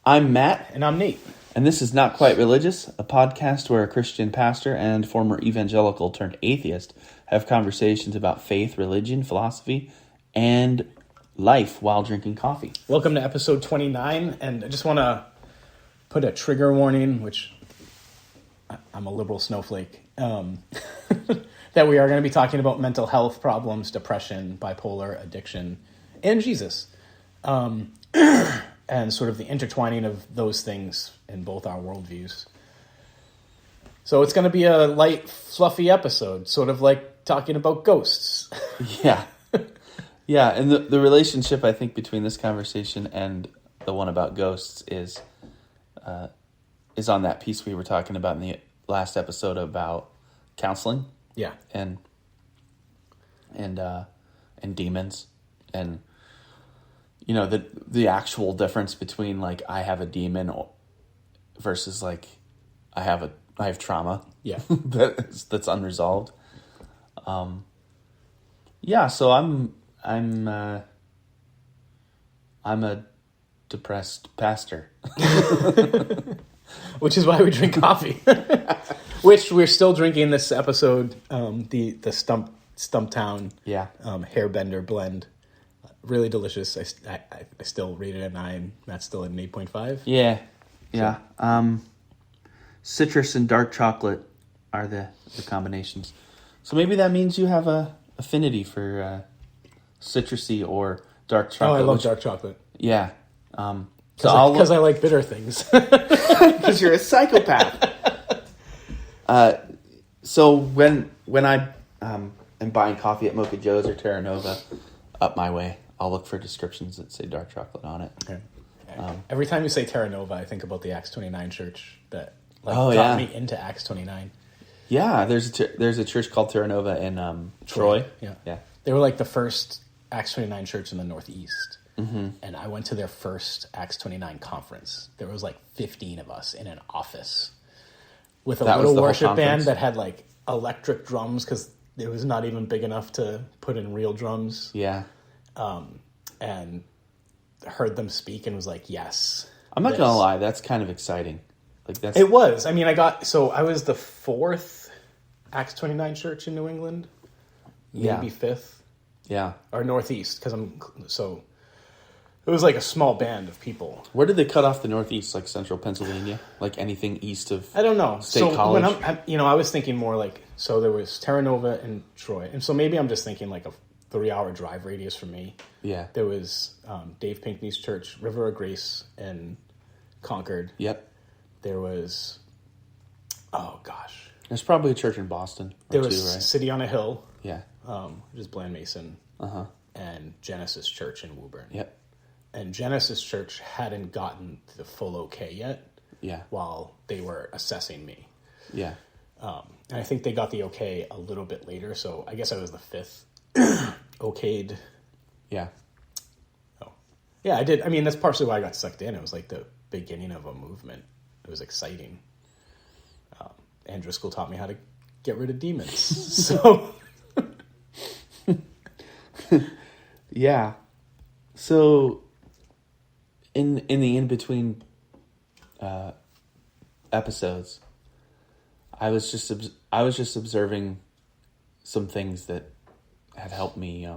I'm Matt. And I'm Nate. And this is Not Quite Religious, a podcast where a Christian pastor and former evangelical turned atheist have conversations about faith, religion, philosophy, and life while drinking coffee. Welcome to episode 29, and I just want to put a trigger warning, which I'm a liberal snowflake, that we are going to be talking about mental health problems, depression, bipolar, addiction, and Jesus. And sort of the intertwining of those things in both our worldviews. So it's going to be a light, fluffy episode, sort of like talking about ghosts. Yeah. Yeah, and the relationship, I think, between this conversation and the one about ghosts is on that piece we were talking about in the last episode about counseling. Yeah. And demons, and you know, the actual difference between like I have a demon versus like I have trauma. Yeah. that's unresolved. Yeah, so I'm a depressed pastor. Which is why we drink coffee. Which we're still drinking this episode, the Stumptown Hairbender blend. Really delicious. I still rate it a 9. That's still an 8.5. Yeah. Citrus and dark chocolate are the combinations. So maybe that means you have a affinity for citrusy or dark chocolate. Oh, I love dark chocolate. Yeah. Because I like bitter things. Because you're a psychopath. So when I am buying coffee at Mocha Joe's or Terra Nova up my way, I'll look for descriptions that say dark chocolate on it. Okay. Every time you say Terra Nova, I think about the Acts 29 church that got me into Acts 29. Yeah, there's a church called Terra Nova in Troy. Yeah. They were like the first Acts 29 church in the Northeast. Mm-hmm. And I went to their first Acts 29 conference. There was like 15 of us in an office with a little worship band that had like electric drums because it was not even big enough to put in real drums. Yeah. And heard them speak and was like, yes. I'm not going to lie. That's kind of exciting. It was. I mean, I was the 4th Acts 29 church in New England. Maybe 5th. Yeah. Or Northeast, because it was like a small band of people. Where did they cut off the Northeast? Like Central Pennsylvania? Like anything east of I don't know. State College? When I was thinking more like, so there was Terra Nova and Troy. And so maybe I'm just thinking like a 3-hour drive radius from me. Yeah. There was Dave Pinkney's church, River of Grace in Concord. Yep. There was, oh gosh. There's probably a church in Boston. There was right? City on a Hill. Yeah. Which is Bland Mason. Uh-huh. And Genesis Church in Woburn. Yep. And Genesis Church hadn't gotten the full okay yet. Yeah. While they were assessing me. Yeah. And I think they got the okay a little bit later, so I guess I was the 5th okayed. Yeah. Oh. Yeah, I did. I mean, that's partially why I got sucked in. It was like the beginning of a movement. It was exciting. And Driscoll taught me how to get rid of demons. So. Yeah. So, in the in-between episodes, I was just observing some things that had helped me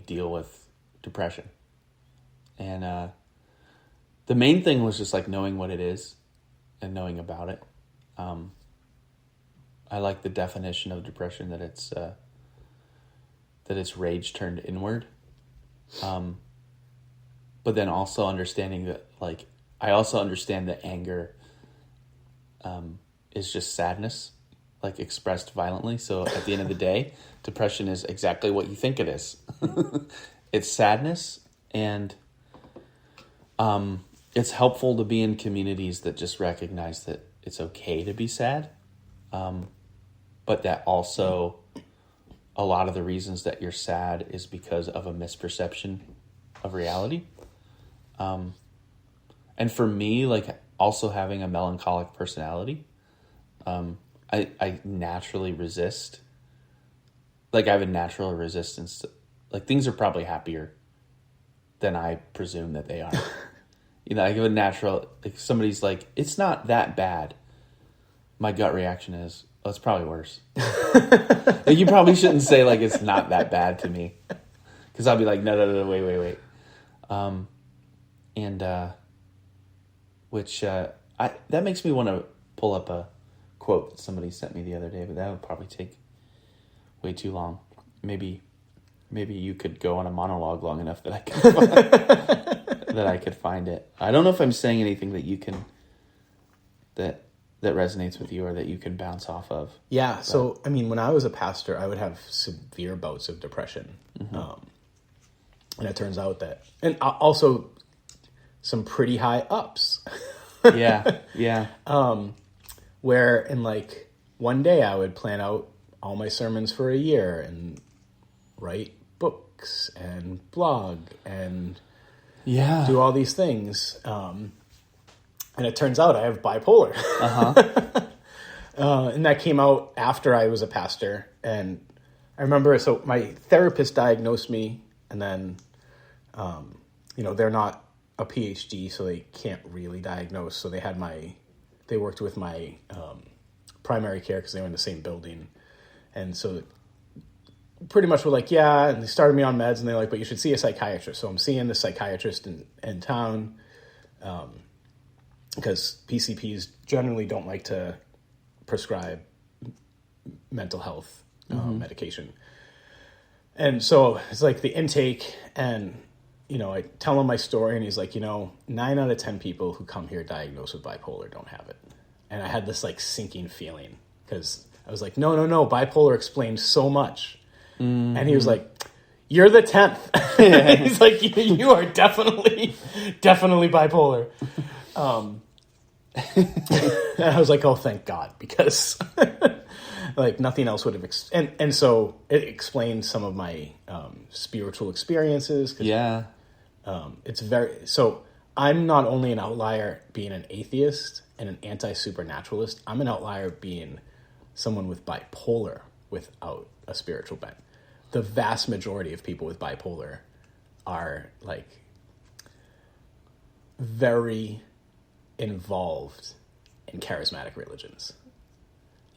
deal with depression, and the main thing was just like knowing what it is and knowing about it. I like the definition of depression that it's rage turned inward, but then also understanding that like I also understand that anger is just sadness, like expressed violently. So at the end of the day, depression is exactly what you think it is. It's sadness, and it's helpful to be in communities that just recognize that it's okay to be sad, but that also a lot of the reasons that you're sad is because of a misperception of reality. And for me, like also having a melancholic personality, I naturally resist. Like I have a natural resistance to, like things are probably happier then I presume that they are. I give a natural, like somebody's like, it's not that bad. My gut reaction is, oh, it's probably worse. Like, you probably shouldn't say like it's not that bad to me, because I'll be like, no, wait. That makes me want to pull up a quote that somebody sent me the other day, but that would probably take way too long. Maybe you could go on a monologue long enough that I could find it. I don't know if I'm saying anything that you can that resonates with you or that you can bounce off of. Yeah. But, so, I mean, when I was a pastor, I would have severe bouts of depression. Mm-hmm. And it turns out that, and also some pretty high ups. Yeah. Where in like one day I would plan out all my sermons for a year and write books and blog and do all these things. And it turns out I have bipolar. And that came out after I was a pastor. And I remember, so my therapist diagnosed me, and then, they're not a PhD, so they can't really diagnose. So they worked with my primary care because they were in the same building. And so pretty much were like, yeah, and they started me on meds, and they're like, but you should see a psychiatrist. So I'm seeing the psychiatrist in town, because PCPs generally don't like to prescribe mental health medication. And so it's like the intake, and, I tell him my story, and he's like, 9 out of 10 people who come here diagnosed with bipolar don't have it. And I had this like sinking feeling, because I was like, no, bipolar explains so much. Mm-hmm. And he was like, you're the 10th. He's like, you are definitely bipolar. And I was like, oh, thank God, because like nothing else would have. And so it explained some of my spiritual experiences. Yeah. So I'm not only an outlier being an atheist and an anti-supernaturalist, I'm an outlier being someone with bipolar without a spiritual bent. The vast majority of people with bipolar are like very involved in charismatic religions.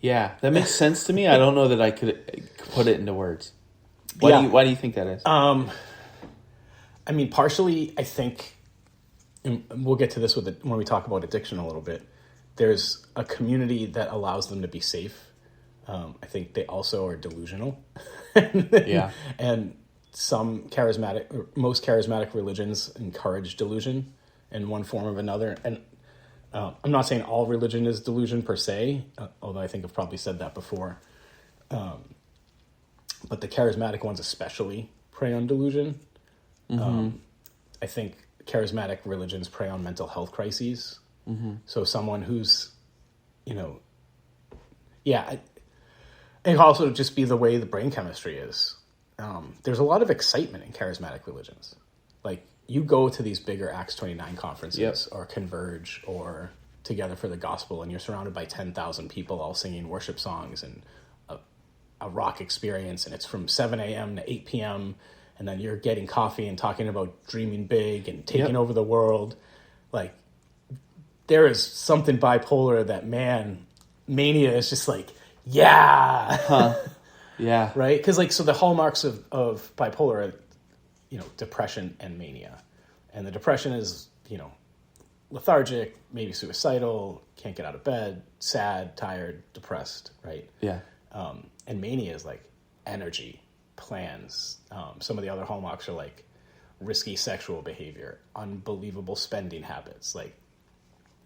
Yeah, that makes sense to me. I don't know that I could put it into words. Why do you think that is? I mean, partially, I think, and we'll get to this when we talk about addiction a little bit, there's a community that allows them to be safe. I think they also are delusional. Yeah. And most charismatic religions encourage delusion in one form or another. And I'm not saying all religion is delusion per se, although I think I've probably said that before. But the charismatic ones especially prey on delusion. Mm-hmm. I think charismatic religions prey on mental health crises. Mm-hmm. So someone who's, it can also just be the way the brain chemistry is. There's a lot of excitement in charismatic religions. Like, you go to these bigger Acts 29 conferences or Converge or Together for the Gospel, and you're surrounded by 10,000 people all singing worship songs and a rock experience, and it's from 7 a.m. to 8 p.m., and then you're getting coffee and talking about dreaming big and taking over the world. Like, there is something bipolar that, mania is just like, yeah. Huh. Yeah. Right? Because, like, so the hallmarks of bipolar are, depression and mania. And the depression is, lethargic, maybe suicidal, can't get out of bed, sad, tired, depressed, right? Yeah. And mania is like energy, plans. Some of the other hallmarks are like risky sexual behavior, unbelievable spending habits. Like,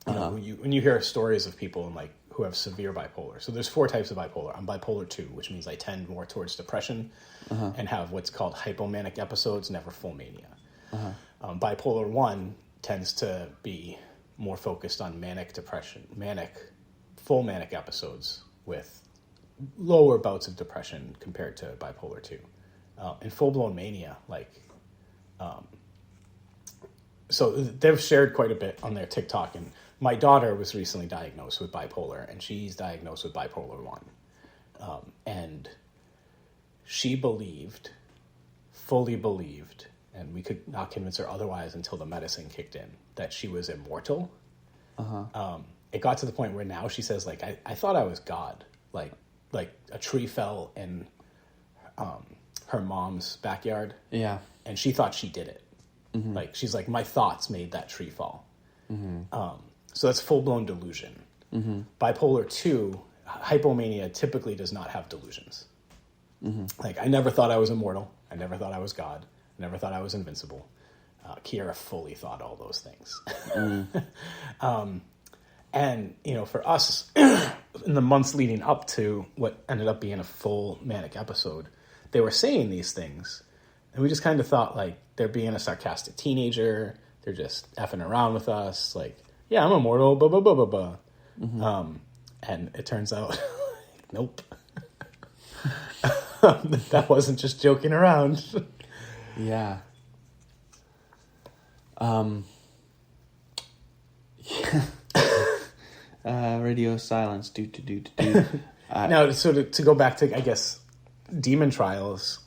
when you hear stories of people who have severe bipolar. So there's 4 types of bipolar. I'm bipolar 2, which means I tend more towards depression and have what's called hypomanic episodes, never full mania. Bipolar 1 tends to be more focused on full manic episodes with lower bouts of depression compared to bipolar 2. And full-blown mania, so they've shared quite a bit on their TikTok, and my daughter was recently diagnosed with bipolar, and she's diagnosed with bipolar 1. And she fully believed and we could not convince her otherwise until the medicine kicked in, that she was immortal. It got to the point where now she says, like, I thought I was God. Like a tree fell in her mom's backyard. Yeah. And she thought she did it. Like, she's like, my thoughts made that tree fall. So that's full-blown delusion. Bipolar 2, hypomania typically does not have delusions. Like, I never thought I was immortal. I never thought I was God. I never thought I was invincible. Kiera fully thought all those things. And, you know, for us, in the months leading up to what ended up being a full manic episode, they were saying these things. And we just kind of thought, like, they're being a sarcastic teenager. They're just effing around with us. Like, yeah, I'm immortal, blah, blah, blah, blah, blah. And it turns out, nope. That wasn't just joking around. Yeah. Radio silence. Do. Now, so to go back to, I guess, demon trials,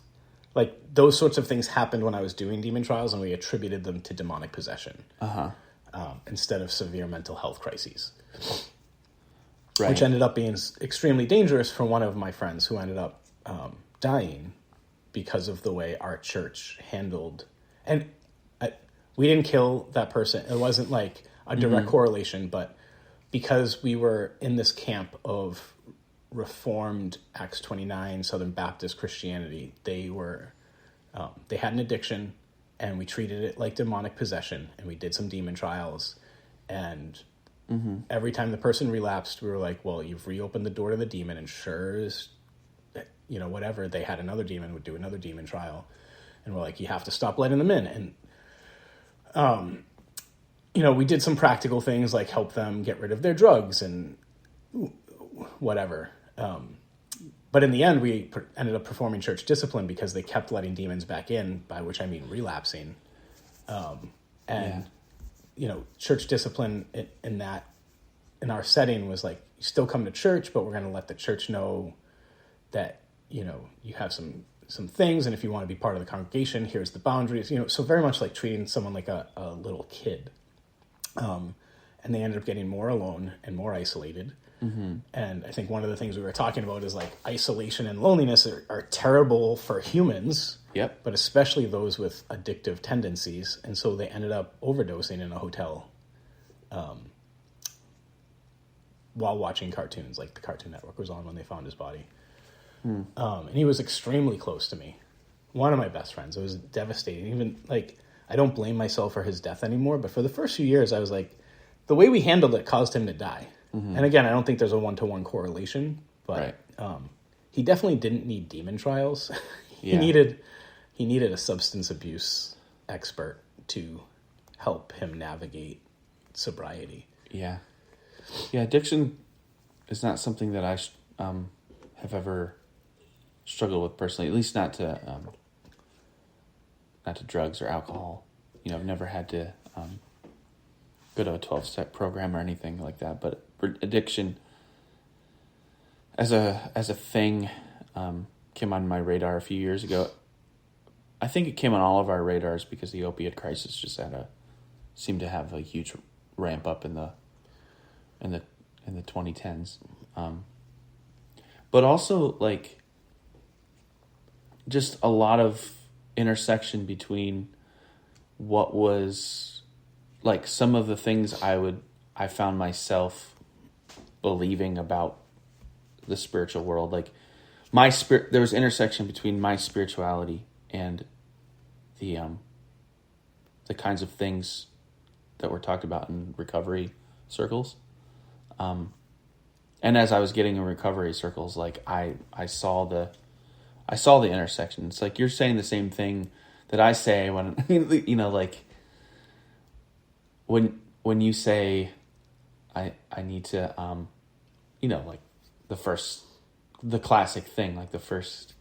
like, those sorts of things happened when I was doing demon trials, and we attributed them to demonic possession instead of severe mental health crises. Right. Which ended up being extremely dangerous for one of my friends who ended up dying because of the way our church handled. And we didn't kill that person. It wasn't like a direct correlation, but because we were in this camp of Reformed Acts 29 Southern Baptist Christianity, they had an addiction, and we treated it like demonic possession, and we did some demon trials, and every time the person relapsed, we were like, well, you've reopened the door to the demon, and sure as, you know, whatever, they had another demon, would do another demon trial, and we're like, you have to stop letting them in. And you know, we did some practical things like help them get rid of their drugs and whatever. But in the end, we ended up performing church discipline because they kept letting demons back in, by which I mean relapsing. You know, church discipline in our setting was like, you still come to church, but we're going to let the church know that, you know, you have some things, and if you want to be part of the congregation, here's the boundaries, you know, so very much like treating someone like a little kid. And they ended up getting more alone and more isolated. And I think one of the things we were talking about is, like, isolation and loneliness are terrible for humans. Yep. But especially those with addictive tendencies. And so they ended up overdosing in a hotel while watching cartoons. Like, the Cartoon Network was on when they found his body. And he was extremely close to me. One of my best friends. It was devastating. Even, like, I don't blame myself for his death anymore, but for the first few years, I was like, the way we handled it caused him to die. And again, I don't think there's a one-to-one correlation, but he definitely didn't need demon trials. He needed a substance abuse expert to help him navigate sobriety. Yeah, addiction is not something that I have ever struggled with personally, at least not to drugs or alcohol. You know, I've never had to go to a 12-step program or anything like that, but addiction as a thing came on my radar a few years ago. I think it came on all of our radars because the opiate crisis just seemed to have a huge ramp up in the 2010s, but also, like, just a lot of intersection between what was, like, some of the things I found myself believing about the spiritual world. Like, there was intersection between my spirituality and the kinds of things that were talked about in recovery circles. And as I was getting in recovery circles, like, I saw the intersection. It's like, you're saying the same thing that I say when, you know, like, when you say, I need to, you know, like, the classic thing, like, the first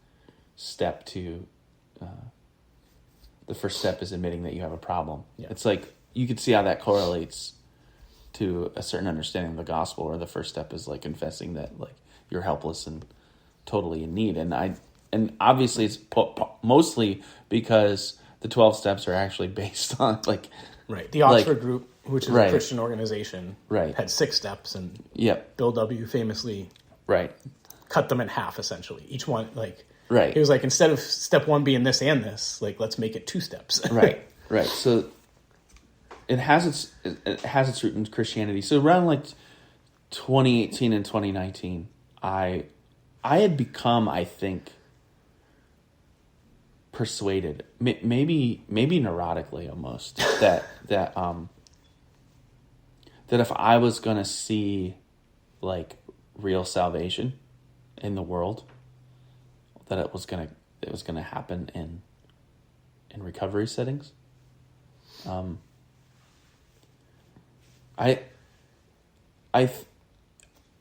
step is admitting that you have a problem. Yeah. It's like, you could see how that correlates to a certain understanding of the gospel, or the first step is, like, confessing that, like, you're helpless and totally in need. And obviously it's mostly because the 12 steps are actually based on like Right. The Oxford Group, which is right. a Christian organization, right. had 6 steps, and Yep. Bill W. famously right. cut them in half, essentially. Each one, like, right. he was like, instead of step 1 being this and this, like, let's make it 2 steps. right. Right. So it has its root in Christianity. So around like 2018 and 2019, I had become, I think, persuaded, maybe neurotically almost, that if I was going to see like real salvation in the world, that it was going to happen in recovery settings.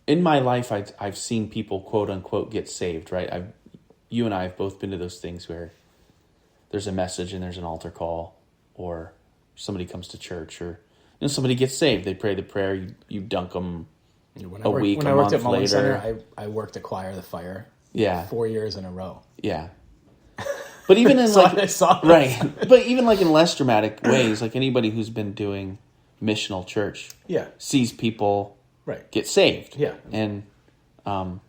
In my life, I've seen people, quote unquote, get saved, right? You and I have both been to those things where there's a message and there's an altar call, or somebody comes to church, or somebody gets saved. They pray the prayer, you dunk them When a I worked at Mullen later. Center, I worked at Choir of the Fire. Yeah. 4 years in a row. Yeah. But even in I saw right, but even like in less dramatic ways, like anybody who's been doing missional church, Yeah. sees people Right. get saved, Yeah. and a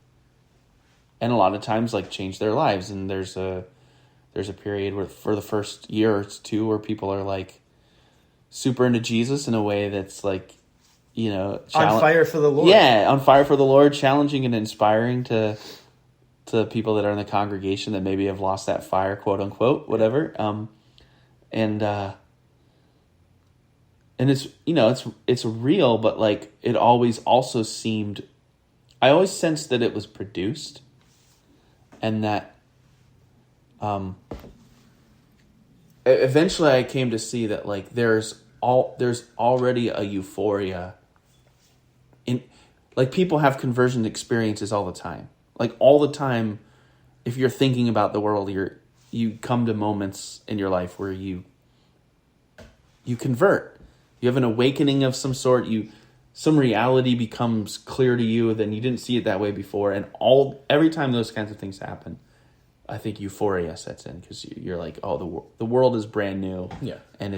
lot of times like change their lives, and there's a period where for the first year or two where people are like super into Jesus in a way that's like, on fire for the Lord. Yeah, on fire for the Lord, challenging and inspiring to people that are in the congregation that maybe have lost that fire, quote unquote, whatever. And it's, it's real, but like it always also seemed, I always sensed that it was produced, and that eventually I came to see that like there's already a euphoria in, like, people have conversion experiences all the time. Like all the time, if you're thinking about the world, you come to moments in your life where you convert. You have an awakening of some sort. Some reality becomes clear to you, then you didn't see it that way before. And every time those kinds of things happen, I think euphoria sets in, because you're like, oh, the world is brand new. Yeah. And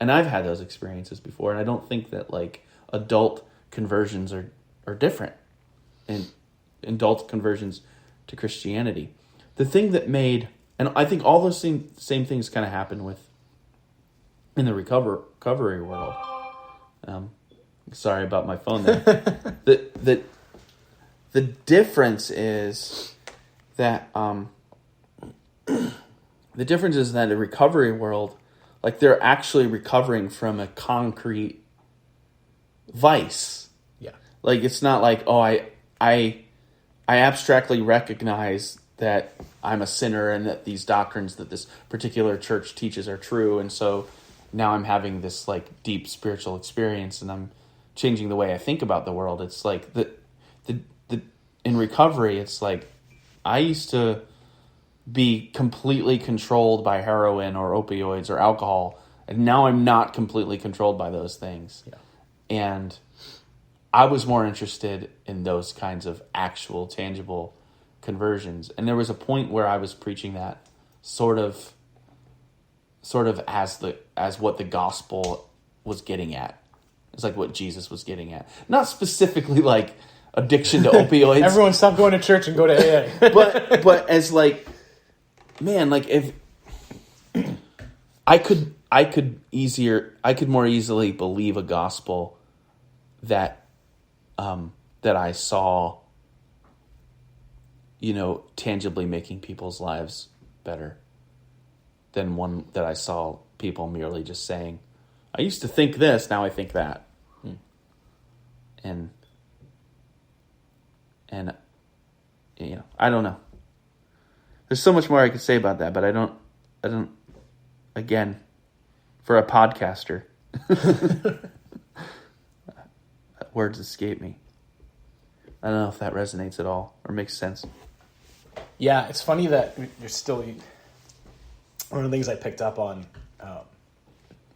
I've had those experiences before, and I don't think that like adult conversions are different in adult conversions to Christianity. The thing that made, and I think all those same things kind of happen in the recovery world. Sorry about my phone there. The difference is that the recovery world, like, they're actually recovering from a concrete vice. Yeah. Like, it's not like, oh, I abstractly recognize that I'm a sinner and that these doctrines that this particular church teaches are true, and so now I'm having this like deep spiritual experience and I'm changing the way I think about the world. It's like the in recovery, it's like I used to be completely controlled by heroin or opioids or alcohol, and now I'm not completely controlled by those things. Yeah. And I was more interested in those kinds of actual, tangible conversions. And there was a point where I was preaching that sort of as what the gospel was getting at. It's like what Jesus was getting at. Not specifically like addiction to opioids. Everyone stop going to church and go to AA. but as like, man, like if I could more easily believe a gospel that I saw, tangibly making people's lives better, than one that I saw people merely just saying, I used to think this, now I think that. And I don't know. There's so much more I could say about that, but I don't, again, for a podcaster, words escape me. I don't know if that resonates at all or makes sense. Yeah, it's funny that you're still... One of the things I picked up on,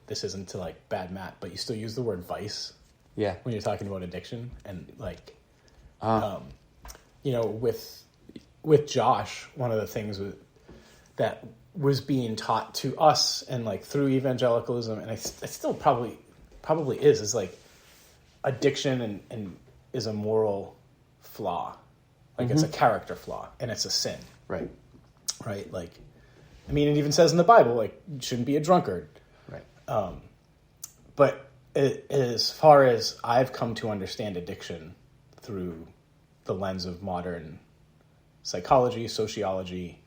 this isn't to like bad Matt, but you still use the word vice. Yeah. When you're talking about addiction, and like, with Josh, one of the things that was being taught to us and like through evangelicalism, and I still probably is like addiction and is a moral flaw. Like it's a character flaw and it's a sin. Right. Right? Like, I mean, it even says in the Bible, like, you shouldn't be a drunkard. Right. But as far as I've come to understand addiction through the lens of modern psychology, sociology,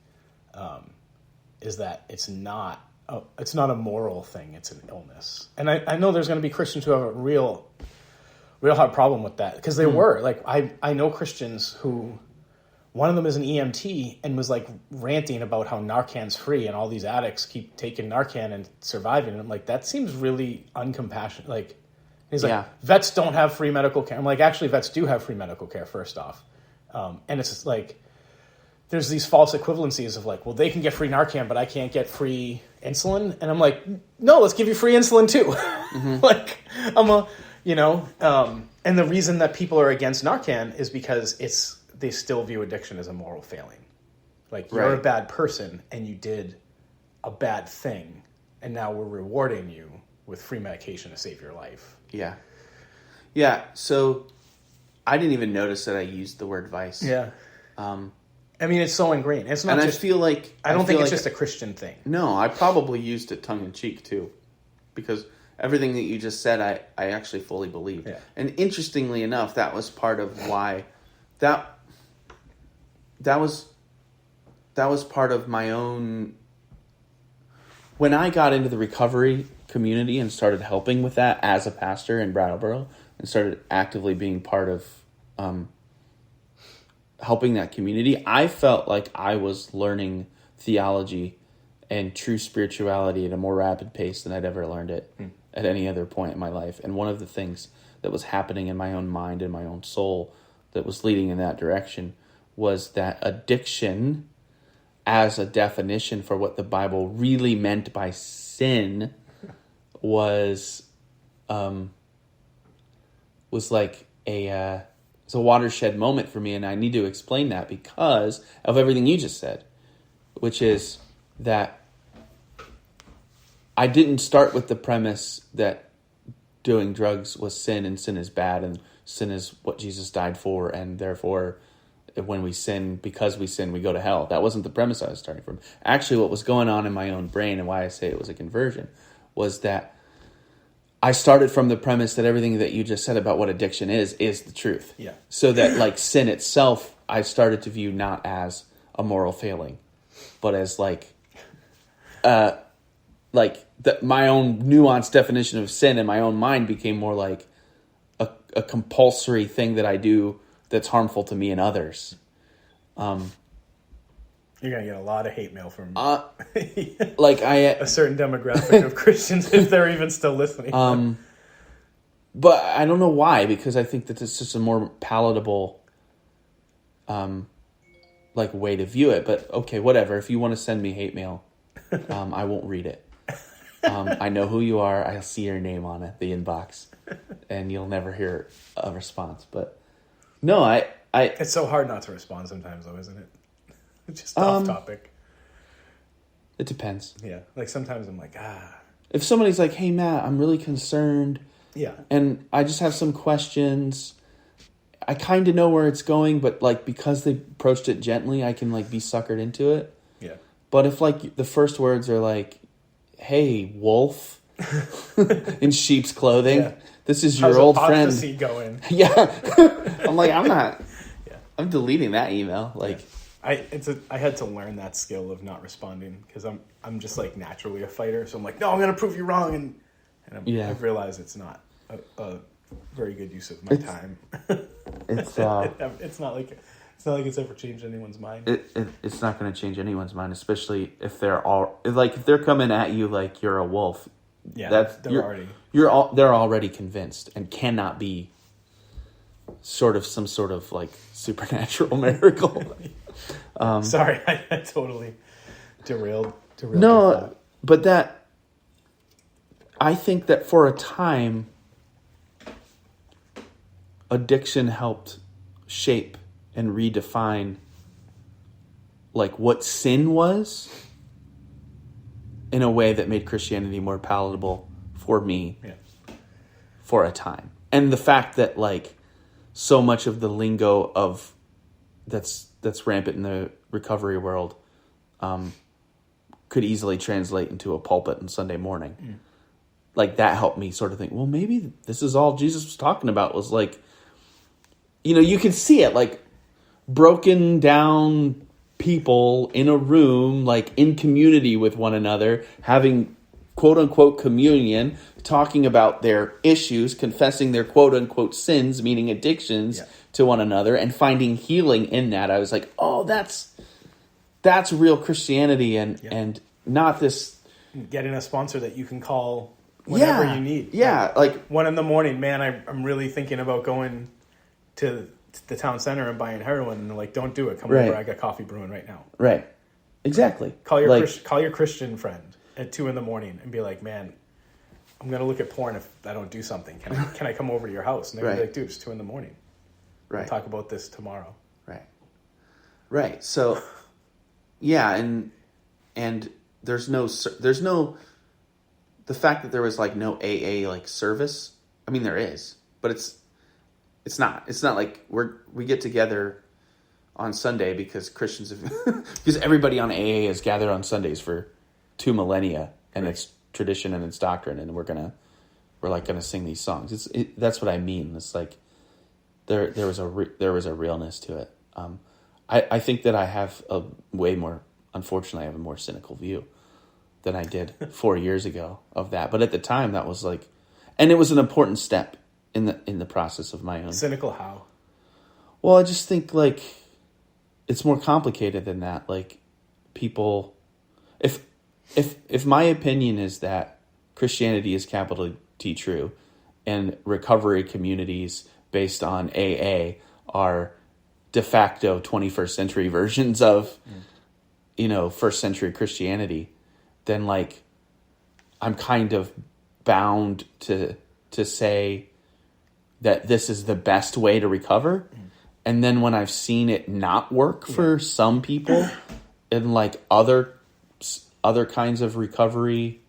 is that it's not a moral thing. It's an illness. And I know there's going to be Christians who have a real hard problem with that, because they were like, I know Christians who, one of them is an EMT and was like ranting about how Narcan's free and all these addicts keep taking Narcan and surviving. And I'm like, that seems really uncompassionate. Like, he's like, vets don't have free medical care. I'm like, actually, vets do have free medical care, first off. And it's just like, there's these false equivalencies of like, well, they can get free Narcan, but I can't get free insulin. And I'm like, no, let's give you free insulin too. Like, and the reason that people are against Narcan is because they still view addiction as a moral failing. Like, you're a bad person and you did a bad thing, and now we're rewarding you with free medication to save your life. Yeah. Yeah, so I didn't even notice that I used the word vice. Yeah. I mean, it's so ingrained. It's not and just... I feel like... I don't think it's just a Christian thing. No, I probably used it tongue-in-cheek, too. Because everything that you just said, I actually fully believe. Yeah. And interestingly enough, that was part of why... That was part of my own... When I got into the recovery community and started helping with that as a pastor in Brattleboro, and started actively being part of helping that community, I felt like I was learning theology and true spirituality at a more rapid pace than I'd ever learned it at any other point in my life. And one of the things that was happening in my own mind and my own soul that was leading in that direction was that addiction, as a definition for what the Bible really meant by sin, was like it's a watershed moment for me, and I need to explain that because of everything you just said, which is that I didn't start with the premise that doing drugs was sin and sin is bad and sin is what Jesus died for, and therefore when we sin, because we sin, we go to hell. That wasn't the premise I was starting from. Actually, what was going on in my own brain, and why I say it was a conversion, was that I started from the premise that everything that you just said about what addiction is the truth. Yeah. So that, like, sin itself, I started to view not as a moral failing, but as my own nuanced definition of sin in my own mind became more like a compulsory thing that I do that's harmful to me and others. You're going to get a lot of hate mail from a certain demographic of Christians, if they're even still listening. But I don't know why, because I think that it's just a more palatable way to view it. But okay, whatever. If you want to send me hate mail, I won't read it. I know who you are. I'll see your name on it, the inbox, and you'll never hear a response. But no, I it's so hard not to respond sometimes, though, isn't it? It's just off topic. It depends. Yeah. Like, sometimes I'm like, If somebody's like, hey, Matt, I'm really concerned. Yeah. And I just have some questions. I kind of know where it's going, but, like, because they approached it gently, I can, like, be suckered into it. Yeah. But if, like, the first words are like, hey, wolf in sheep's clothing, this is your old friend. How's the going? Yeah. I'm like, I'm not. Yeah. I'm deleting that email. Like, I had to learn that skill of not responding, because I'm just like naturally a fighter. So I'm like, no, I'm gonna prove you wrong, and I've realized it's not a very good use of my time. It's it's not like it's ever changed anyone's mind. It's not going to change anyone's mind, especially if they're if they're coming at you like you're a wolf. Yeah, they're already convinced and cannot be some sort of like supernatural miracle. Sorry, I totally derailed. No, but I think that for a time, addiction helped shape and redefine like what sin was in a way that made Christianity more palatable for me Yeah. for a time. And the fact that like so much of the lingo of that's rampant in the recovery world could easily translate into a pulpit on Sunday morning. Like that helped me sort of think, well, maybe this is all Jesus was talking about, was like, you know, you can see it like broken down people in a room, like in community with one another, having quote unquote communion, talking about their issues, confessing their quote unquote sins, meaning addictions, to one another, and finding healing in that. I was like, oh, that's real Christianity, and not this Getting a sponsor that you can call whenever you need. Yeah, like 1 a.m, man, I'm really thinking about going to the town center and buying heroin, and they're like, don't do it. Come over, I got coffee brewing right now. Right. Exactly. Call your Christian friend at 2 a.m. and be like, man, I'm gonna look at porn if I don't do something. Can I come over to your house? And they're gonna be like, dude, it's 2 a.m. Right. We'll talk about this tomorrow. Right. So, yeah, and there's no the fact that there was like no AA like service. I mean, there is, but it's not like we get together on Sunday because Christians have because everybody on AA has gathered on Sundays for 2 millennia, and it's tradition and it's doctrine, and we're gonna sing these songs. That's what I mean. It's like there was a realness to it. I think that I have unfortunately, I have a more cynical view than I did 4 years ago of that. But at the time, that was like, and it was an important step in the process of my own. Cynical how? Well, I just think like it's more complicated than that. Like people, if my opinion is that Christianity is capital T true, and recovery communities based on AA are de facto 21st century versions of, first century Christianity, then like I'm kind of bound to say that this is the best way to recover. And then when I've seen it not work for some people in like other kinds of recovery,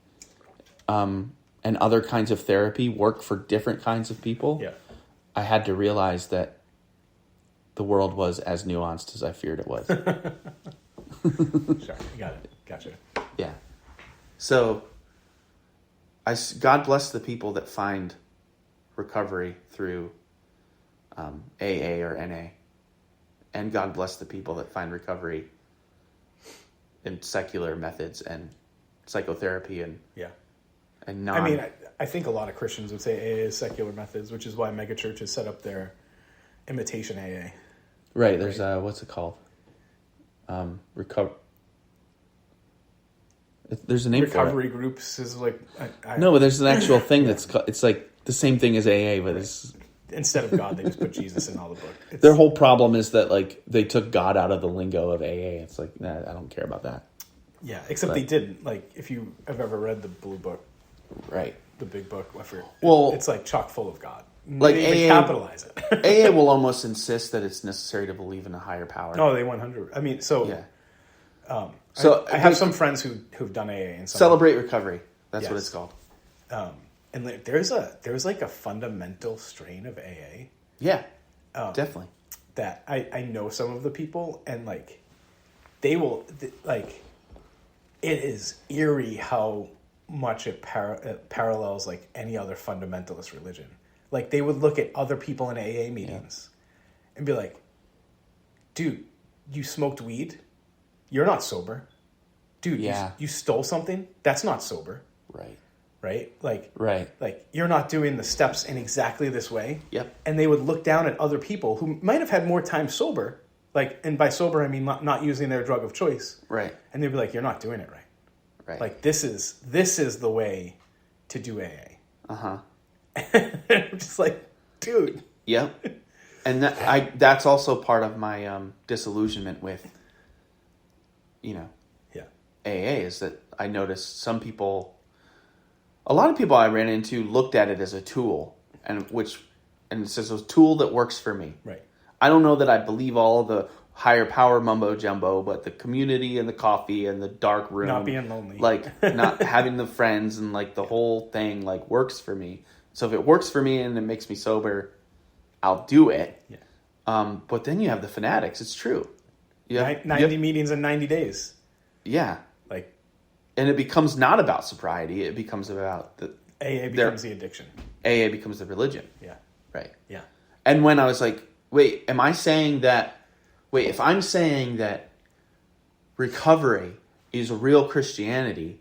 and other kinds of therapy work for different kinds of people, I had to realize that the world was as nuanced as I feared it was. Sure, you got it. Gotcha. Yeah. So, God bless the people that find recovery through AA or NA. And God bless the people that find recovery in secular methods and psychotherapy and non... I mean, I think a lot of Christians would say AA is secular methods, which is why megachurches set up their imitation AA. Right, there's what's it called? There's a name for it. Recovery groups is like... No, but there's an actual thing that's called... It's like the same thing as AA, but it's... Instead of God, they just put Jesus in all the book. Their whole problem is that like they took God out of the lingo of AA. It's like, nah, I don't care about that. Yeah, except they didn't. Like, if you have ever read the Blue Book, right, the big book, well, it's like chock full of God. Like they AA, capitalize it. AA will almost insist that it's necessary to believe in a higher power. Oh, they 100. I mean, so yeah. I have some friends who've done AA and Celebrate Recovery. That's what it's called. And there's like a fundamental strain of AA. Yeah, definitely. That I know some of the people, and like they will like. It is eerie how much it parallels like any other fundamentalist religion. Like they would look at other people in AA meetings and be like, "Dude, you smoked weed? You're not sober. Dude, you stole something? That's not sober." Right? Like you're not doing the steps in exactly this way. Yep. And they would look down at other people who might have had more time sober, like, and by sober I mean not using their drug of choice. Right. And they'd be like, "You're not doing it right. Right. Like this is the way to do AA." Uh-huh. I'm just like, dude. Yep. And that's also part of my disillusionment with AA is that I noticed a lot of people I ran into looked at it as a tool, and it says a tool that works for me. Right. I don't know that I believe all of the higher power mumbo jumbo, but the community and the coffee and the dark room, Not being lonely. like not having the friends and like the whole thing like works for me. So if it works for me and it makes me sober, I'll do it. Yeah. But then you have the fanatics. It's true. 90 meetings in 90 days. Yeah. Like, and it becomes not about sobriety. It becomes about the AA becomes the addiction. AA becomes the religion. Yeah. Right. Yeah. And when I was like, wait, am I saying that? Wait, if I'm saying that recovery is real Christianity,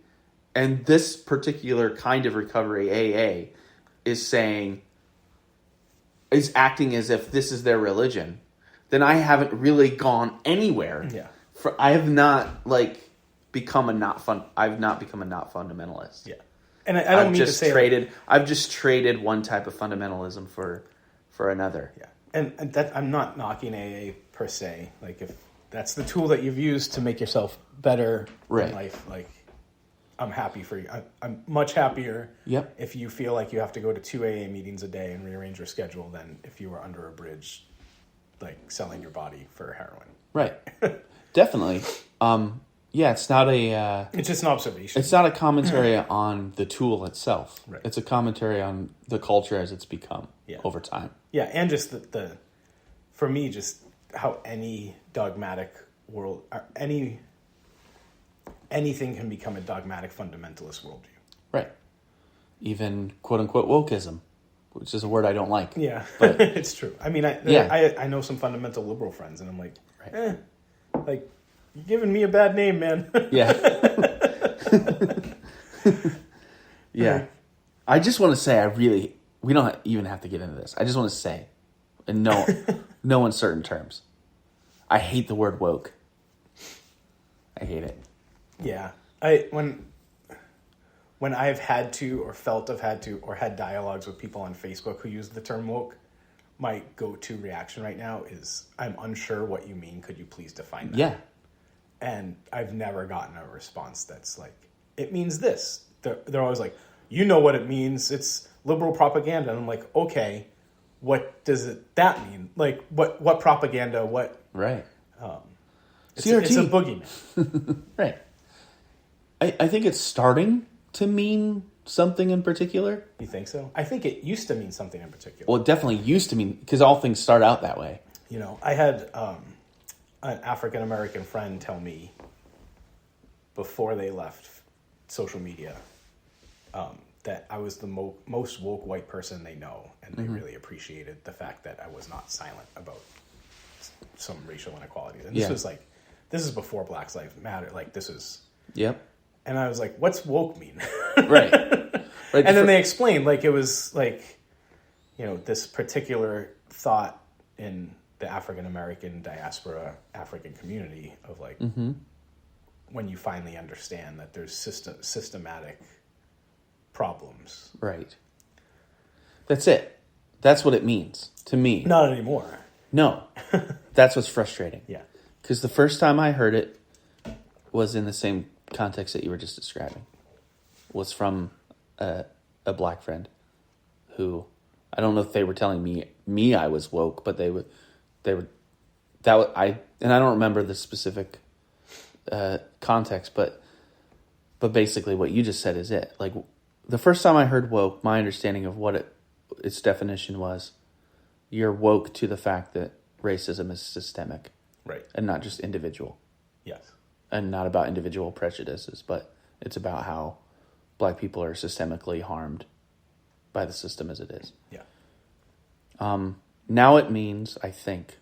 and this particular kind of recovery, AA, is acting as if this is their religion, then I haven't really gone anywhere. Yeah. I have not become a not fundamentalist. Yeah. And I don't mean to say I've just traded one type of fundamentalism for another. Yeah. And that I'm not knocking AA per se. Like, if that's the tool that you've used to make yourself better in life, like, I'm happy for you. I'm much happier if you feel like you have to go to 2 AA meetings a day and rearrange your schedule than if you were under a bridge, like, selling your body for heroin. Right. Definitely. Yeah, it's not a... it's just an observation. It's not a commentary on the tool itself. Right. It's a commentary on the culture as it's become over time. Yeah, and just the for me, just how any dogmatic world, anything can become a dogmatic fundamentalist worldview. Right. Even quote-unquote wokeism, which is a word I don't like. Yeah, but it's true. I mean, I know some fundamental liberal friends, and I'm like, like, you're giving me a bad name, man. Yeah. Yeah. I just want to say, we don't even have to get into this. I just want to say, in no uncertain terms, I hate the word woke. I hate it. Yeah. When I've had to, or felt I've had to, or had dialogues with people on Facebook who use the term woke, my go-to reaction right now is, I'm unsure what you mean. Could you please define that? Yeah. And I've never gotten a response that's like, it means this. They're always like, you know what it means. It's liberal propaganda. And I'm like, okay, what does that mean? Like, what propaganda? What? Right. CRT. It's a boogeyman. Right. I think it's starting to mean something in particular. You think so? I think it used to mean something in particular. Well, it definitely used to mean, because all things start out that way. You know, I had an African-American friend tell me before they left social media that I was the most woke white person they know, and they really appreciated the fact that I was not silent about some racial inequalities. And this is before Black Lives Matter. Like, this is... Yep. And I was like, what's woke mean? Right. And then they explained, like, it was like, you know, this particular thought in the African-American diaspora, African community of like, when you finally understand that there's systematic problems. Right. That's it. That's what it means to me. Not anymore. No. That's what's frustrating. Yeah. Because the first time I heard it was in the same context that you were just describing. Was from a black friend who, I don't know if they were telling me I was woke, but I don't remember the specific context, but basically what you just said is it. Like, the first time I heard woke, my understanding of what its definition was, you're woke to the fact that racism is systemic. Right. And not just individual. Yes. And not about individual prejudices, but it's about how black people are systemically harmed by the system as it is. Yeah. Now it means, I think,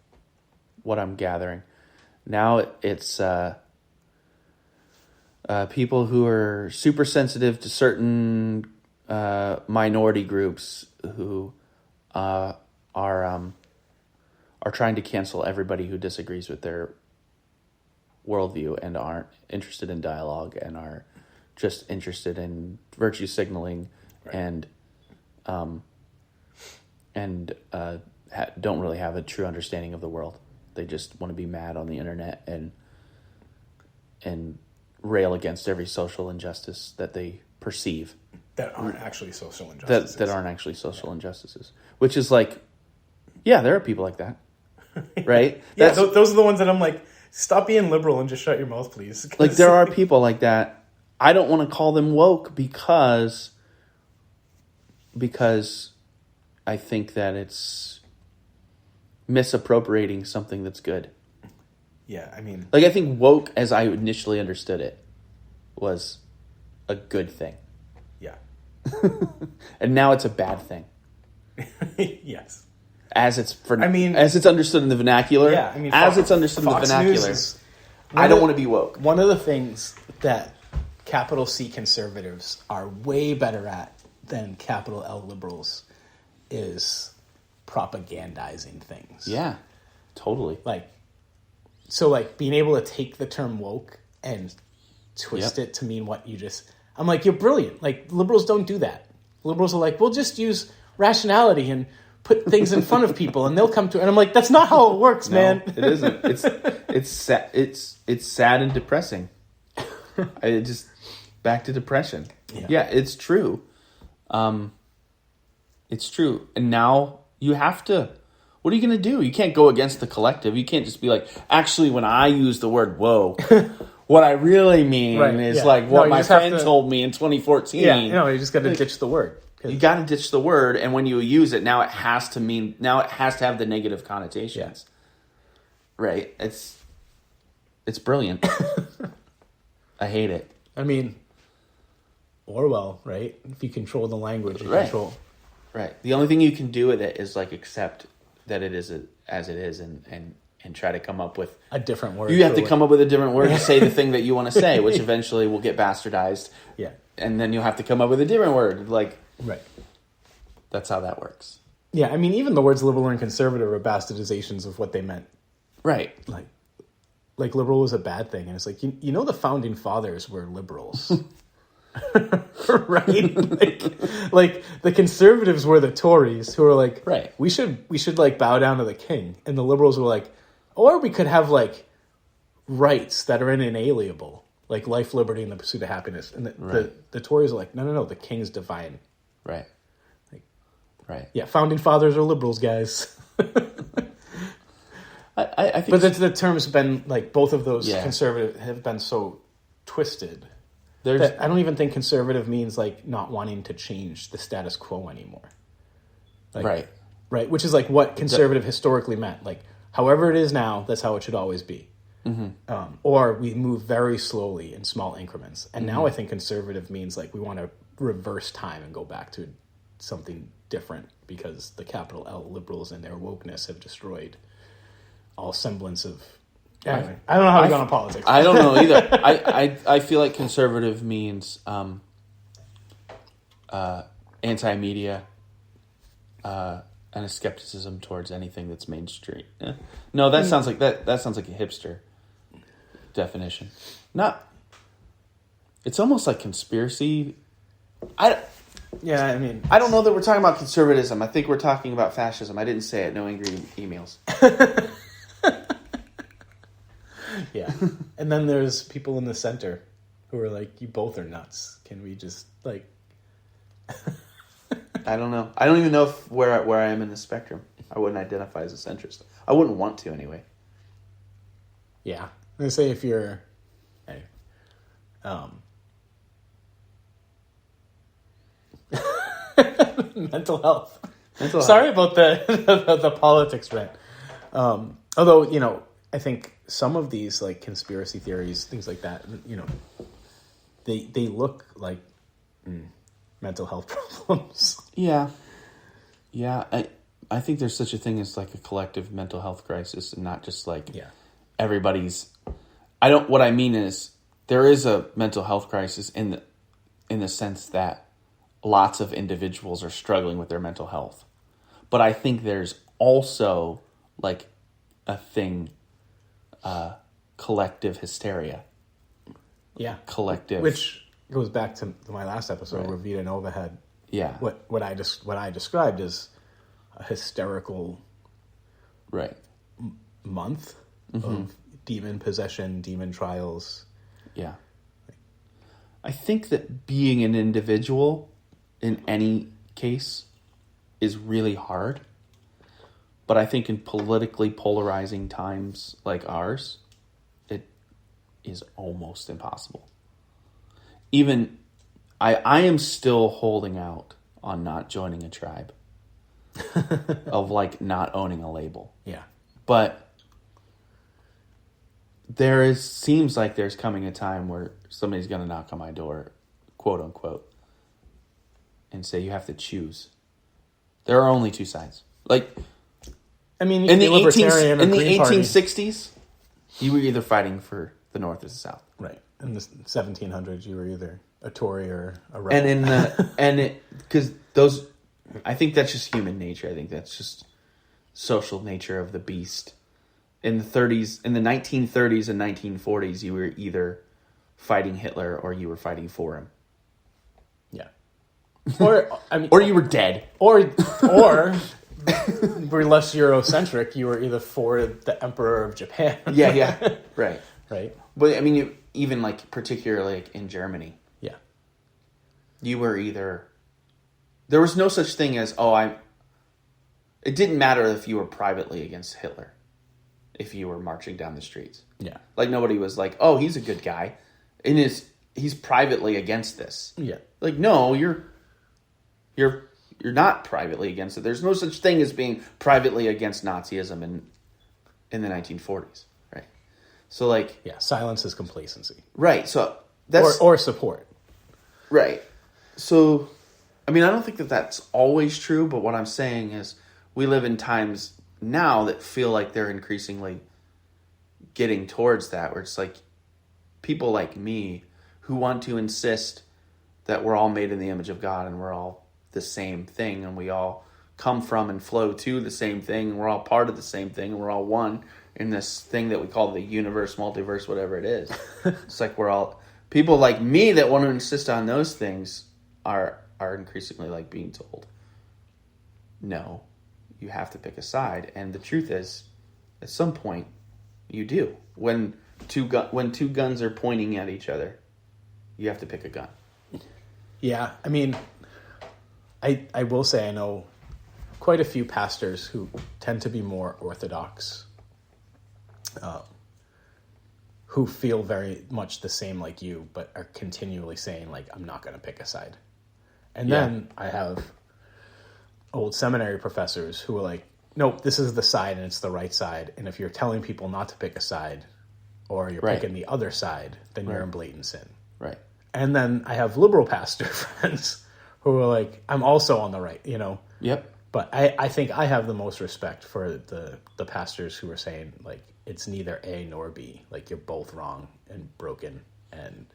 what I'm gathering, now it's people who are super sensitive to certain minority groups who are trying to cancel everybody who disagrees with their worldview and aren't interested in dialogue and are just interested in virtue signaling and don't really have a true understanding of the world. They just want to be mad on the internet and rail against every social injustice that they perceive. That aren't actually social injustices. That aren't actually social injustices. Which is like, yeah, there are people like that. right? Yeah, those are the ones that I'm like, stop being liberal and just shut your mouth, please. Like, there are people like that. I don't want to call them woke because I think that it's misappropriating something that's good. Yeah, I mean... Like, I think woke, as I initially understood it, was a good thing. Yeah. And now it's a bad thing. Yes. As it's understood in the vernacular. Yeah, I mean... As it's understood in the vernacular. I don't want to be woke. One of the things that capital C conservatives are way better at than capital L liberals is propagandizing things. Yeah, totally. So being able to take the term woke and twist it to mean what you just... I'm like, you're brilliant. Like, liberals don't do that. Liberals are like, we'll just use rationality and put things in front of people and they'll come to it. And I'm like, that's not how it works, man. It isn't. It's sad and depressing. Back to depression. Yeah, it's true. It's true. And now you have to... What are you going to do? You can't go against the collective. You can't just be like, actually, when I use the word woke, what I really mean is what my friend told me in 2014. Yeah, you just got to ditch the word. You got to ditch the word, and when you use it, now it has to have the negative connotations. Yeah. Right? It's brilliant. I hate it. I mean, Orwell, right? If you control the language, you control. Right. The only thing you can do with it is accept that it is as it is, and try to come up with a different word. You have to come up with a different word to say the thing that you want to say, which eventually will get bastardized. Yeah. And then you'll have to come up with a different word. Right. That's how that works. Yeah, I mean, even the words liberal and conservative are bastardizations of what they meant. Right. Like liberal was a bad thing, and it's like you know the founding fathers were liberals. Right? like the conservatives were the Tories who were like, right, we should bow down to the king, and the liberals were like, or we could have rights that are inalienable, like life, liberty, and the pursuit of happiness. And the Tories are like, no, the king's divine. Right. Right. Yeah, founding fathers are liberals, guys. I think, but the terms have been both of those conservative have been so twisted. That I don't even think conservative means not wanting to change the status quo anymore. Right. Which is what conservative historically meant. However it is now, that's how it should always be. Mm-hmm. Or we move very slowly in small increments. And now I think conservative means we want to reverse time and go back to something different because the capital L liberals and their wokeness have destroyed all semblance of... Anyway, I don't know how to go on politics. I don't know either. I feel like conservative means anti-media and a skepticism towards anything that's mainstream. No, that sounds like that sounds like a hipster definition. It's almost like conspiracy. I don't know that we're talking about conservatism. I think we're talking about fascism. I didn't say it. No angry emails. Yeah. And then there's people in the center who are like, you both are nuts. Can we just I don't know. I don't even know where I am in the spectrum. I wouldn't identify as a centrist. I wouldn't want to anyway. Yeah. I'm going to say if you're... mental health. Sorry about the politics rant. Although, I think some of these conspiracy theories, things like that, they look like mental health problems. Yeah. I think there's such a thing as a collective mental health crisis, and not just everybody's. What I mean is there is a mental health crisis in the sense that lots of individuals are struggling with their mental health, but I think there's also a thing. Collective hysteria. Yeah. Collective. Which goes back to my last episode where Vita Nova had what I described as a hysterical month of demon possession, demon trials. Yeah. I think that being an individual in any case is really hard But I think in politically polarizing times like ours, it is almost impossible. Even I am still holding out on not joining a tribe of like not owning a label. Yeah. But seems like there's coming a time where somebody's going to knock on my door, quote unquote, and say you have to choose. There are only two sides. Like, I mean, in the Libertarian in the Green Party. 1860s, you were either fighting for the North or the South. Right. In the 1700s, you were either a Tory or a rebel. And because those, I think that's just human nature. I think that's just social nature of the beast. In the 1930s and 1940s, you were either fighting Hitler or you were fighting for him. Yeah. Or I mean, or you were dead. Or we're less Eurocentric. You were either for the Emperor of Japan. Yeah, right. Right. But I mean, even like particularly like in Germany, yeah, you were either. There was no such thing as it didn't matter if you were privately against Hitler, if you were marching down the streets. Yeah, like nobody was like, oh, he's a good guy, he's privately against this. Yeah, like no, you're not privately against it. There's no such thing as being privately against Nazism in the 1940s, right? So like, yeah, silence is complacency, right? So that's or support, right? So, I mean, I don't think that that's always true, but what I'm saying is we live in times now that feel like they're increasingly getting towards that, where it's like people like me who want to insist that we're all made in the image of God and we're all the same thing and we all come from and flow to the same thing and we're all part of the same thing and we're all one in this thing that we call the universe, multiverse, whatever it is. It's like we're all people like me that want to insist on those things are increasingly like being told, no, you have to pick a side. And the truth is, at some point, you do. When two guns are pointing at each other, you have to pick a gun. Yeah, I mean, I will say I know quite a few pastors who tend to be more orthodox, who feel very much the same like you, but are continually saying, like, I'm not going to pick a side. And then I have old seminary professors who are like, nope, this is the side and it's the right side. And if you're telling people not to pick a side or you're picking the other side, then you're in blatant sin. Right. And then I have liberal pastor friends who are like, I'm also on the right, you know? Yep. But I think I have the most respect for the pastors who are saying, like, it's neither A nor B. Like, you're both wrong and broken, and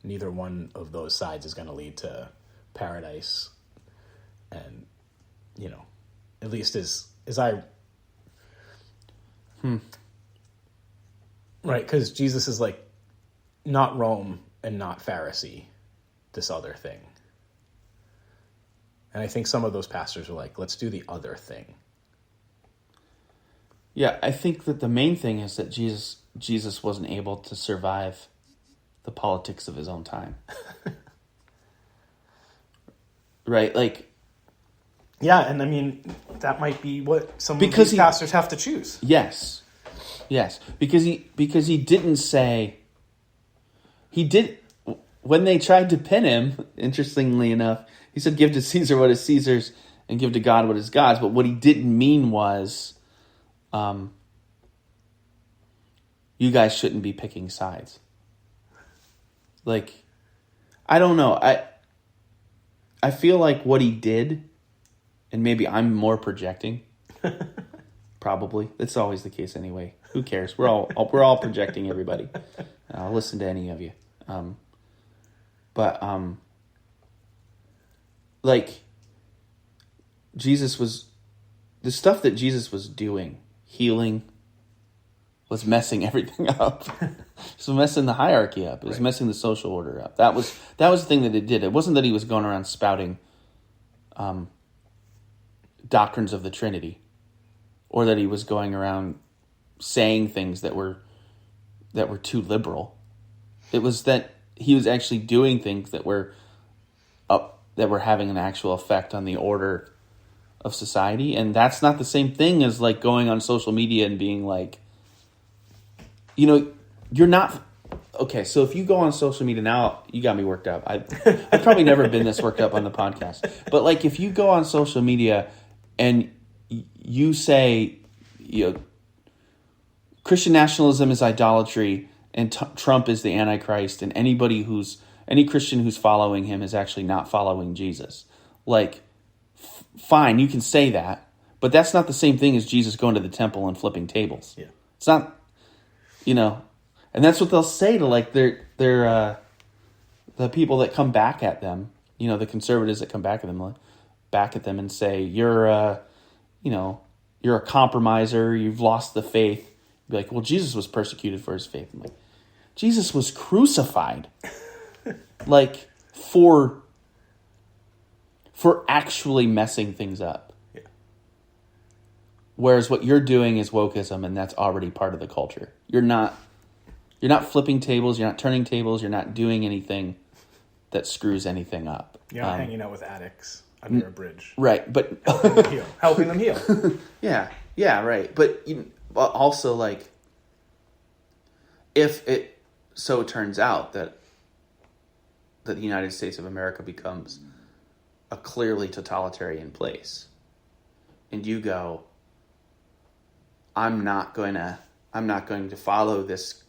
neither one of those sides is going to lead to paradise. And, you know, at least as I... Right, because Jesus is like, not Rome and not Pharisee, this other thing. And I think some of those pastors are like, let's do the other thing. Yeah, I think that the main thing is that Jesus wasn't able to survive the politics of his own time. Right? Like... Yeah, and I mean, that might be what some of these pastors have to choose. Yes. Because he didn't say... He did... When they tried to pin him, interestingly enough, he said, give to Caesar what is Caesar's and give to God what is God's. But what he didn't mean was, you guys shouldn't be picking sides. Like, I don't know. I feel like what he did, and maybe I'm more projecting, probably. It's always the case anyway. Who cares? We're all projecting everybody. I'll listen to any of you. But like, the stuff that Jesus was doing, healing, was messing everything up. It was messing the hierarchy up. It was messing the social order up. That was the thing that it did. It wasn't that he was going around spouting doctrines of the Trinity, or that he was going around saying things that were too liberal. It was that he was actually doing things that were having an actual effect on the order of society, and that's not the same thing as like going on social media and being like, you're not okay. So if you go on social media now, you got me worked up. I've probably never been this worked up on the podcast, but like if you go on social media and you say, Christian nationalism is idolatry and Trump is the Antichrist, and any Christian who's following him is actually not following Jesus. Like, fine, you can say that, but that's not the same thing as Jesus going to the temple and flipping tables. Yeah. It's not, and that's what they'll say to like the people that come back at them, the conservatives that come back at them and say, you're a compromiser, you've lost the faith. Be like, well, Jesus was persecuted for his faith. I'm like, Jesus was crucified, like for actually messing things up. Yeah. Whereas what you're doing is wokeism, and that's already part of the culture. You're not flipping tables. You're not turning tables. You're not doing anything that screws anything up. You're not hanging out with addicts under a bridge, right? But helping them heal. Yeah, right. But also, like, if it so turns out that the United States of America becomes a clearly totalitarian place, and you go, I'm not going to follow this,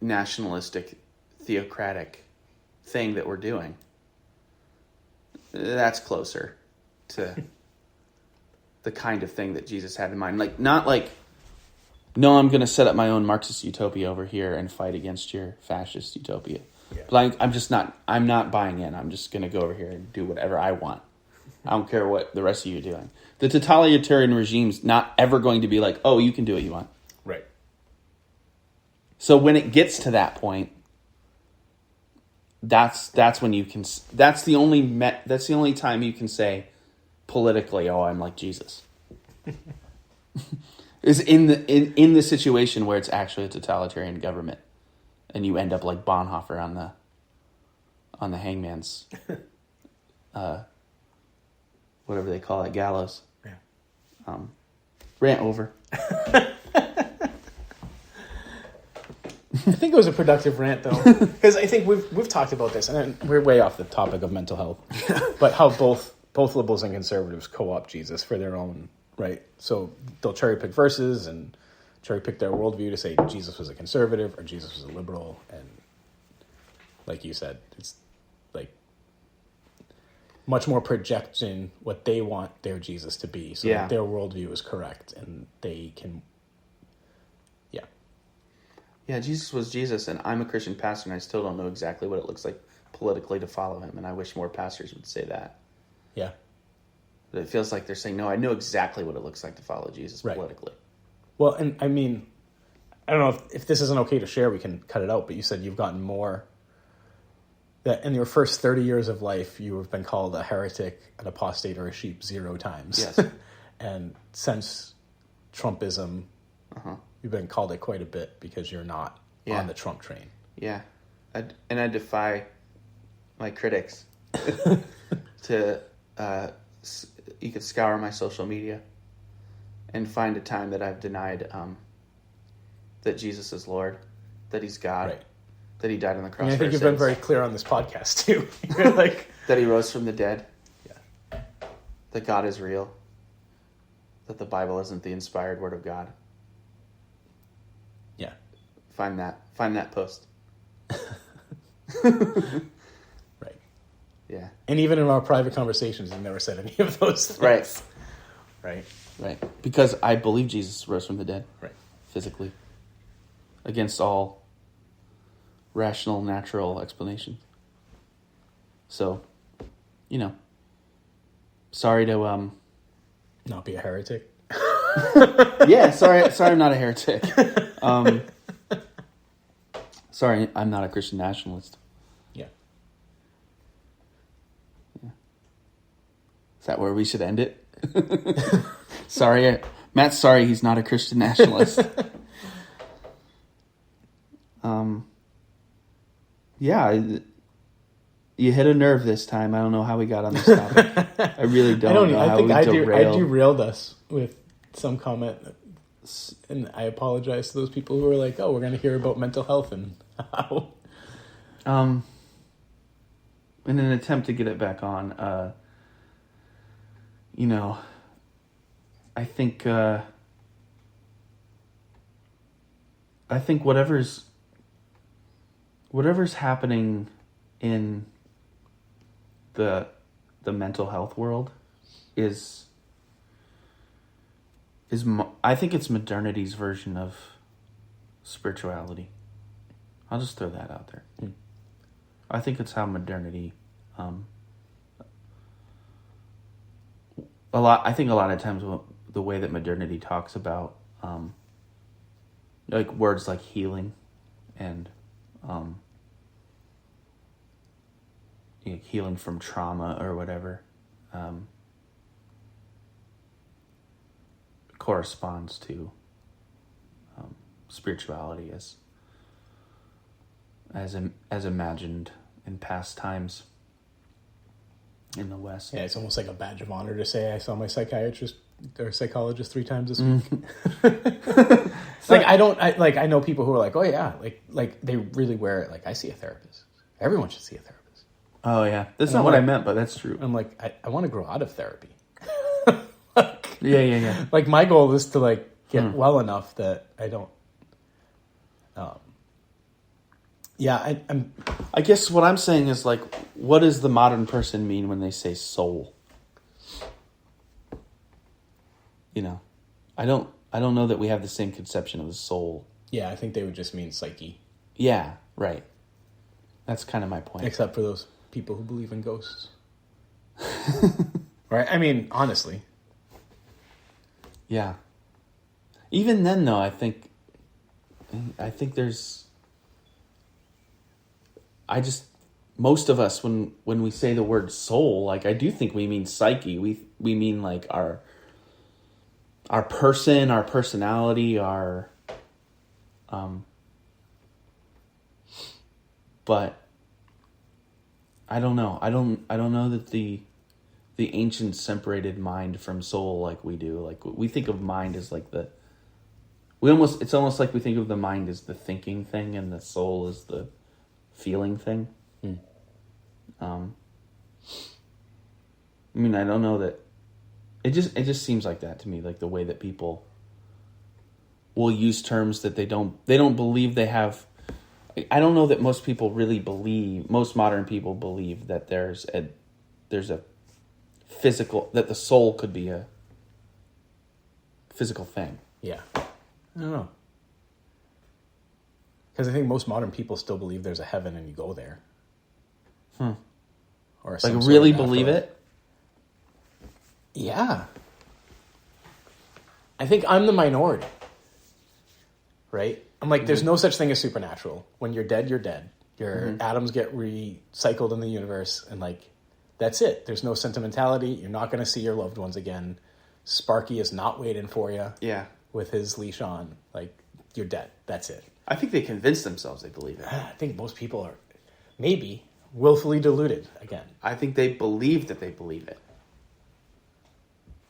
nationalistic, theocratic thing that we're doing. That's closer to the kind of thing that Jesus had in mind. Like, not like, no, I'm going to set up my own Marxist utopia over here and fight against your fascist utopia. Yeah. But I'm not buying in. I'm just going to go over here and do whatever I want. I don't care what the rest of you are doing. The totalitarian regime's not ever going to be like, oh, you can do what you want. Right. So when it gets to that point, that's when you can. That's the only time you can say politically, oh, I'm like Jesus. Is in the situation where it's actually a totalitarian government, and you end up like Bonhoeffer on the hangman's, whatever they call it, gallows. Yeah. Rant over. I think it was a productive rant, though, because I think we've talked about this, and we're way off the topic of mental health, but how both liberals and conservatives co-opt Jesus for their own, right? So they'll cherry pick verses and cherry pick their worldview to say Jesus was a conservative or Jesus was a liberal, and like you said, it's like much more projecting what they want their Jesus to be, so that their worldview is correct, and they can. Yeah, Jesus was Jesus, and I'm a Christian pastor, and I still don't know exactly what it looks like politically to follow him, and I wish more pastors would say that. Yeah. But it feels like they're saying, no, I know exactly what it looks like to follow Jesus politically. Well, and I mean, I don't know if this isn't okay to share, we can cut it out, but you said you've gotten more, that in your first 30 years of life, you have been called a heretic, an apostate, or a sheep 0 times. Yes. And since Trumpism... You've been called it quite a bit because you're not on the Trump train. Yeah. And I defy my critics to, you could scour my social media and find a time that I've denied that Jesus is Lord, that he's God, that he died on the cross. I think you've been very clear on this podcast, too. You're like... that he rose from the dead. Yeah. That God is real. That the Bible isn't the inspired word of God. Yeah. Find that post. Right. Yeah. And even in our private conversations, you've never said any of those things. Right. Because I believe Jesus rose from the dead. Right. Physically. Against all rational, natural explanation. So, sorry to not be a heretic. Yeah, sorry I'm not a heretic. Sorry, I'm not a Christian nationalist. Yeah. Is that where we should end it? Matt's sorry he's not a Christian nationalist. Yeah, You hit a nerve this time. I don't know how we got on this topic. I really don't know I how think we I derailed. derailed us with some comment, and I apologize to those people who were like, "Oh, we're going to hear about mental health and how." In an attempt to get it back on, I think whatever's happening in the mental health world is I think it's modernity's version of spirituality. I'll just throw that out there. I think it's how modernity, I think a lot of times the way that modernity talks about, like words like healing and, healing from trauma or whatever, corresponds to, spirituality as imagined in past times in the West. Yeah, it's almost like a badge of honor to say I saw my psychiatrist or psychologist 3 times this week. I know people who are like, oh yeah, like they really wear it. Like, I see a therapist. Everyone should see a therapist. Oh yeah, that's not what I meant, but that's true. I'm like, I want to grow out of therapy. Yeah. Like, my goal is to like get well enough that I don't. I guess what I'm saying is, like, what does the modern person mean when they say soul? I don't know that we have the same conception of the soul. Yeah, I think they would just mean psyche. Yeah, right. That's kind of my point. Except for those people who believe in ghosts. Right? I mean, honestly. Yeah. Even then, though, I think there's... most of us, when we say the word soul, like, I do think we mean psyche. We mean, like, our person, our personality, but I don't know. I don't know that the ancients separated mind from soul like we do. Like, we think of mind as like it's almost like we think of the mind as the thinking thing and the soul as the feeling thing. I mean, I don't know that it just seems like that to me, like the way that people will use terms that they don't believe they have. I don't know that most modern people believe that there's a physical, that the soul could be a physical thing. Yeah. I don't know. Because I think most modern people still believe there's a heaven and you go there. Or like, really believe it? Yeah. I think I'm the minority. Right? I'm like, there's no such thing as supernatural. When you're dead, you're dead. Your atoms get recycled in the universe, and like, that's it. There's no sentimentality. You're not going to see your loved ones again. Sparky is not waiting for you. Yeah. With his leash on. Like, you're dead. That's it. I think they convince themselves they believe it. I think most people are maybe willfully deluded again. I think they believe that they believe it.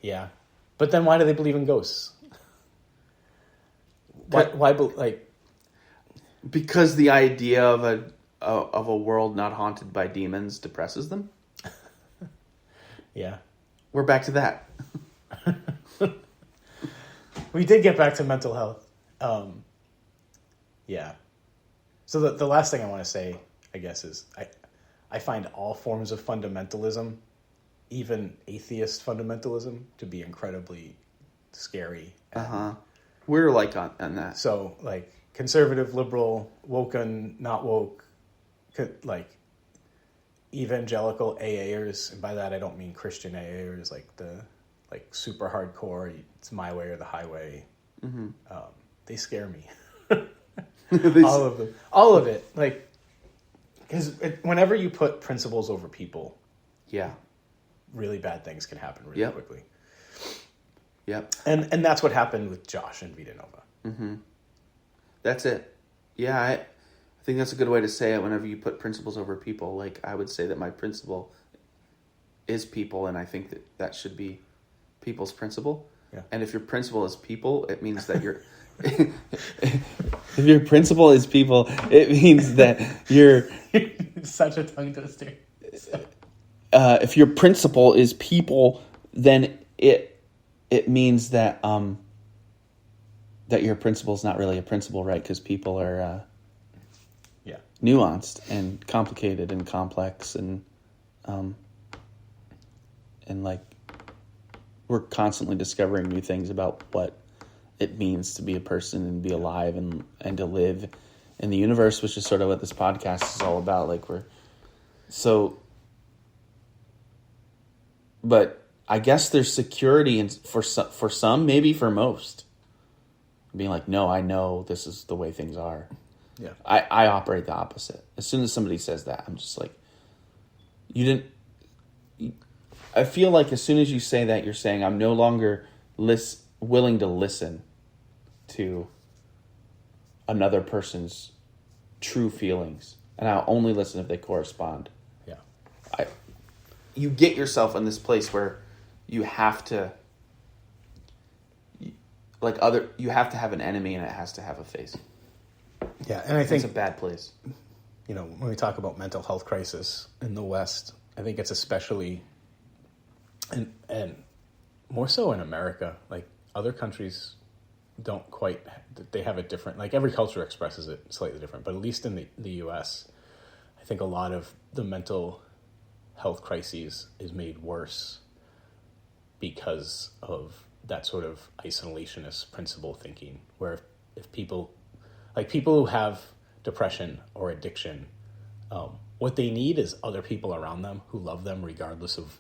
Yeah. But then why do they believe in ghosts? Why because the idea of a world not haunted by demons depresses them? Yeah. We're back to that. We did get back to mental health. Yeah. So the last thing I want to say, I guess, is I find all forms of fundamentalism, even atheist fundamentalism, to be incredibly scary. We're like on that. So, like, conservative, liberal, woken, not woke, like, evangelical AAers, and by that I don't mean Christian AAers, like the super hardcore, it's my way or the highway. They scare me. All of them. All of it. Like, because whenever you put principles over people, yeah, really bad things can happen really quickly. Yep. And that's what happened with Josh and Vita Nova. That's it. Yeah, I think that's a good way to say it whenever you put principles over people. Like, I would say that my principle is people, and I think that should be people's principle. Yeah. And if your principle is people, it means that you're... if your principle is people, it means that you're... Such a tongue twister. If your principle is people, then it means that that your principle is not really a principle, right? Because people are nuanced and complicated and complex, and like, we're constantly discovering new things about what it means to be a person and be alive and to live in the universe, which is sort of what this podcast is all about. Like, but I guess there's security for some, maybe for most, being like, no, I know this is the way things are. Yeah. I operate the opposite. As soon as somebody says that, I'm just like, I feel like as soon as you say that, you're saying I'm no longer willing to listen to another person's true feelings, and I'll only listen if they correspond. Yeah. You get yourself in this place where you have to, you have to have an enemy, and it has to have a face. Yeah, and I think it's a bad place. You know, when we talk about mental health crisis in the West, I think it's especially, and more so in America. Like, other countries don't quite, they have it different. Like, every culture expresses it slightly different, but at least in the U.S., I think a lot of the mental health crises is made worse because of that sort of isolationist principle thinking, where if people who have depression or addiction, what they need is other people around them who love them regardless of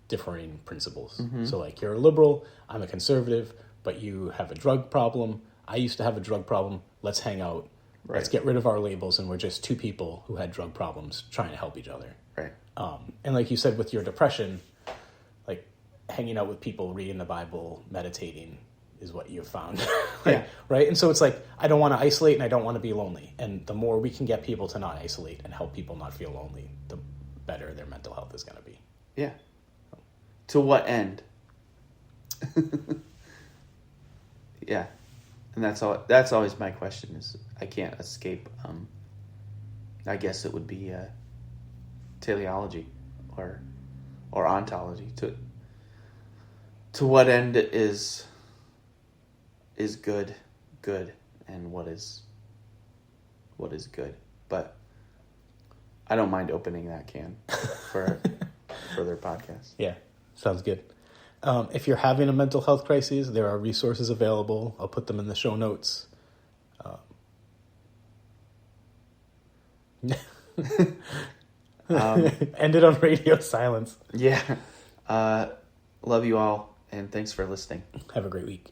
differing principles. Mm-hmm. So, like, you're a liberal, I'm a conservative, but you have a drug problem. I used to have a drug problem. Let's hang out. Right. Let's get rid of our labels, and we're just two people who had drug problems trying to help each other. Right. And like you said, with your depression, like, hanging out with people, reading the Bible, meditating is what you've found. Yeah. Right? And so it's like, I don't want to isolate and I don't want to be lonely. And the more we can get people to not isolate and help people not feel lonely, the better their mental health is going to be. Yeah. To what end? Yeah. And that's always my question, is I can't escape. I guess it would be teleology or ontology. To what end is good, and what is good. But I don't mind opening that can for further podcasts. Yeah, sounds good. If you're having a mental health crisis, there are resources available. I'll put them in the show notes. Ended on radio silence. Yeah. Love you all, and thanks for listening. Have a great week.